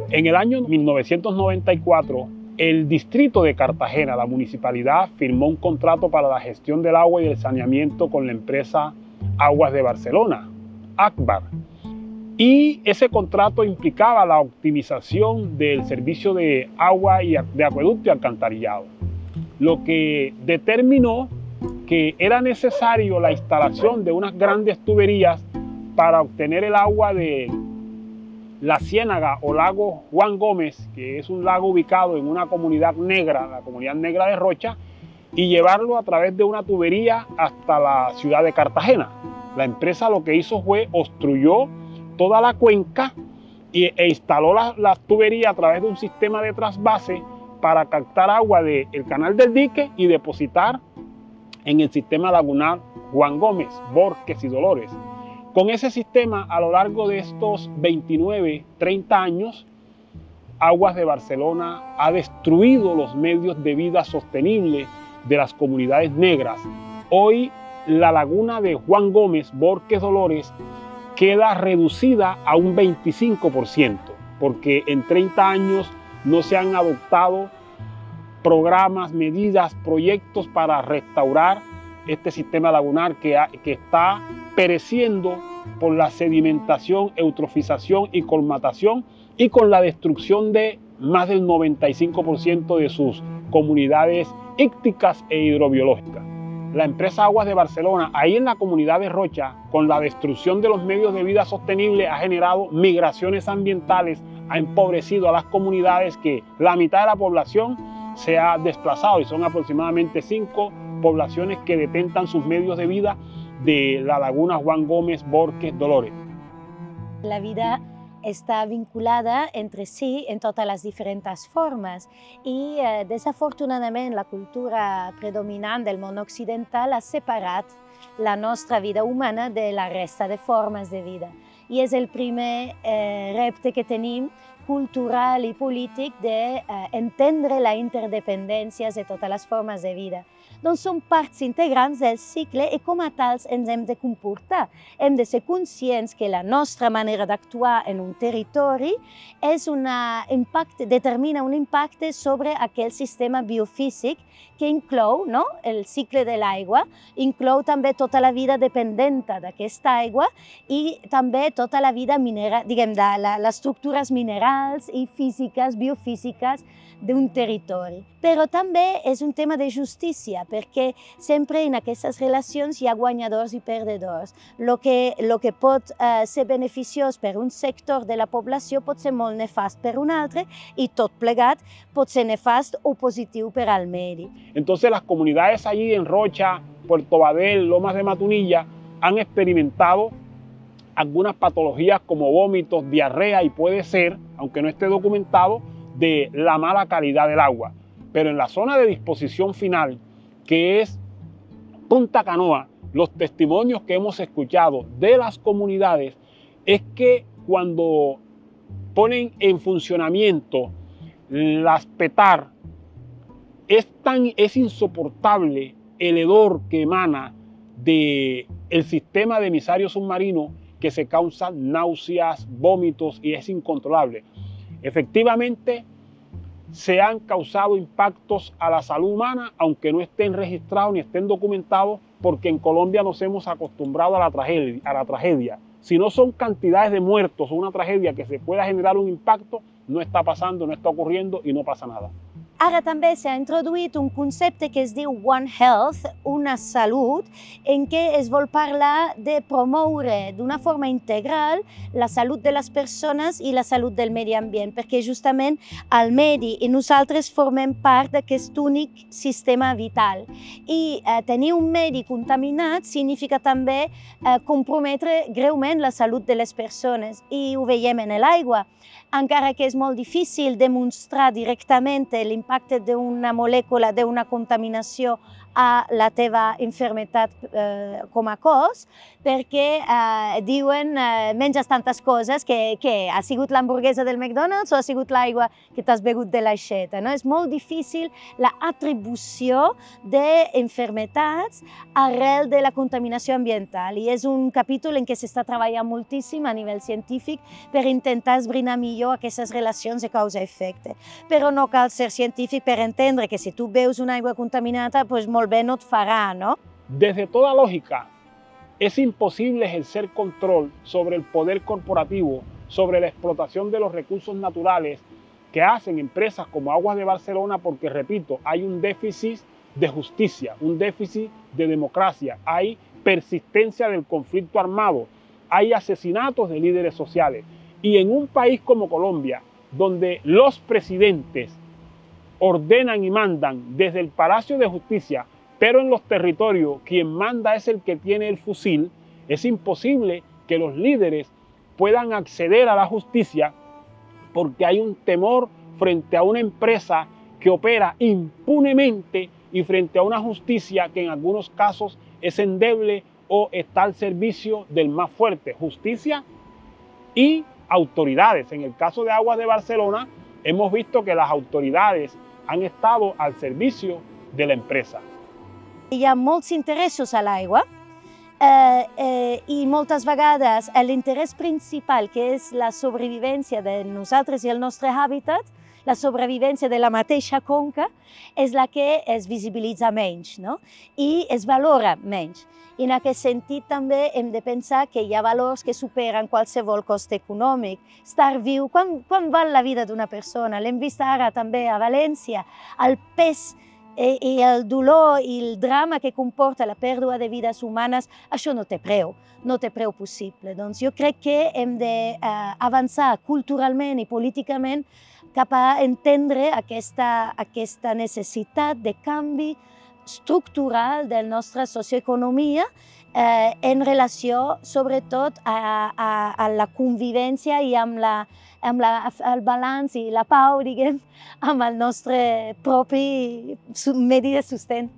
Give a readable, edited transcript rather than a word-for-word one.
En el año 1994, el distrito de Cartagena, la municipalidad, firmó un contrato para la gestión del agua y el saneamiento con la empresa Aguas de Barcelona, ACBAR. Y ese contrato implicaba la optimización del servicio de agua y de acueducto y alcantarillado, lo que determinó que era necesario la instalación de unas grandes tuberías para obtener el agua de la Ciénaga o lago Juan Gómez, que es un lago ubicado en una comunidad negra, la comunidad negra de Rocha, y llevarlo a través de una tubería hasta la ciudad de Cartagena. La empresa lo que hizo fue obstruyó toda la cuenca e instaló las tuberías a través de un sistema de trasvase para captar agua del canal del dique y depositar en el sistema lagunar Juan Gómez, Borques y Dolores. Con ese sistema, a lo largo de estos 29, 30 años, Aguas de Barcelona ha destruido los medios de vida sostenible de las comunidades negras. Hoy, la laguna de Juan Gómez, Borques, Dolores, queda reducida a un 25%, porque en 30 años no se han adoptado programas, medidas, proyectos para restaurar este sistema lagunar que está pereciendo por la sedimentación, eutrofización y colmatación y con la destrucción de más del 95% de sus comunidades ícticas e hidrobiológicas. La empresa Aguas de Barcelona, ahí en la comunidad de Rocha, con la destrucción de los medios de vida sostenible, ha generado migraciones ambientales, ha empobrecido a las comunidades que la mitad de la población se ha desplazado y son aproximadamente 5 poblaciones que detentan sus medios de vida de la laguna Juan Gómez, Borques, Dolores. La vida está vinculada entre sí en todas las diferentes formas y desafortunadamente la cultura predominante del món occidental ha separat la nostra vida humana de la resta de formes de vida. I és el primer repte que tenim cultural i polític d'entendre la interdependència de totes les formes de vida. Doncs són parts integrants del cicle i com a tals ens hem de comportar. Hem de ser conscients que la nostra manera d'actuar en un territori determina un impacte sobre aquell sistema biofísic que inclou el cicle de l'aigua, inclou també tota la vida dependent d'aquesta aigua i també tota la vida diguem, de les estructures minerals i físiques, biofísiques d'un territori. Però també és un tema de justícia, perquè sempre en aquestes relacions hi ha guanyadors i perdedors. Lo que pot ser beneficiós per un sector de la població pot ser molt nefast per un altre i tot plegat pot ser nefast o positiu per al medi. Entonces las comunidades allí en Rocha, Puerto Badel, Lomas de Matunilla han experimentado algunas patologías como vómitos, diarrea y puede ser, aunque no esté documentado, de la mala calidad del agua. Pero en la zona de disposición final, que es Punta Canoa, los testimonios que hemos escuchado de las comunidades es que cuando ponen en funcionamiento las PETAR, es insoportable el hedor que emana del sistema de emisario submarino que se causan náuseas, vómitos y es incontrolable. Efectivamente, se han causado impactos a la salud humana, aunque no estén registrados ni estén documentados, porque en Colombia nos hemos acostumbrado a la tragedia. Si no son cantidades de muertos o una tragedia que se pueda generar un impacto, no está pasando, no está ocurriendo y no pasa nada. Ara també s'ha introduït un concepte que es diu One Health, una salut, en què es vol parlar de promoure d'una forma integral la salut de les persones i la salut del medi ambient, perquè justament el medi i nosaltres formem part d'aquest únic sistema vital. I tenir un medi contaminat significa també comprometre greument la salut de les persones i ho veiem en l'aigua. Encara que és molt difícil demostrar directament l'impacte d'una molècula, d'una contaminació a la teva infermitat com a cos, perquè diuen menges tantes coses que ha sigut l'hamburguesa del McDonald's o ha sigut l'aigua que t'has begut de l'aixeta. No? És molt difícil l'atribució d'infermitats arrel de la contaminació ambiental i és un capítol en què s'està treballant moltíssim a nivell científic per intentar esbrinar millor aquestes relacions de causa-efecte. Però no cal ser científic per entendre que si tu beus una aigua contaminada, pues molt bé no et farà, ¿no? Desde toda lógica, es imposible ejercer control sobre el poder corporativo, sobre la explotación de los recursos naturales que hacen empresas como Aguas de Barcelona porque, repito, hay un déficit de justicia, un déficit de democracia, hay persistencia del conflicto armado, hay asesinatos de líderes sociales. Y en un país como Colombia, donde los presidentes ordenan y mandan desde el Palacio de Justicia, pero en los territorios quien manda es el que tiene el fusil, es imposible que los líderes puedan acceder a la justicia porque hay un temor frente a una empresa que opera impunemente y frente a una justicia que en algunos casos es endeble o está al servicio del más fuerte. Justicia y autoridades. En el caso de Aguas de Barcelona, hemos visto que las autoridades han estado al servicio de la empresa. Hi ha molts interessos a l'aigua i moltes vegades l'interès principal, que és la sobrevivència de nosaltres i el nostre hàbitat, la sobrevivència de la mateixa conca, és la que es visibilitza menys, no? I es valora menys. I en aquest sentit també hem de pensar que hi ha valors que superen qualsevol cost econòmic. Estar viu, quan val la vida d'una persona? L'hem vist ara també a València, el pes i el dolor i el drama que comporta la pèrdua de vides humanes, això no té preu possible. Doncs jo crec que hem d'avançar culturalment i políticament cap a entendre aquesta necessitat de canvi estructural de la nostra socioeconomia en relació, sobretot, a la convivència i amb el balanç i la pau, diguem, amb el nostre propi medi de sostén.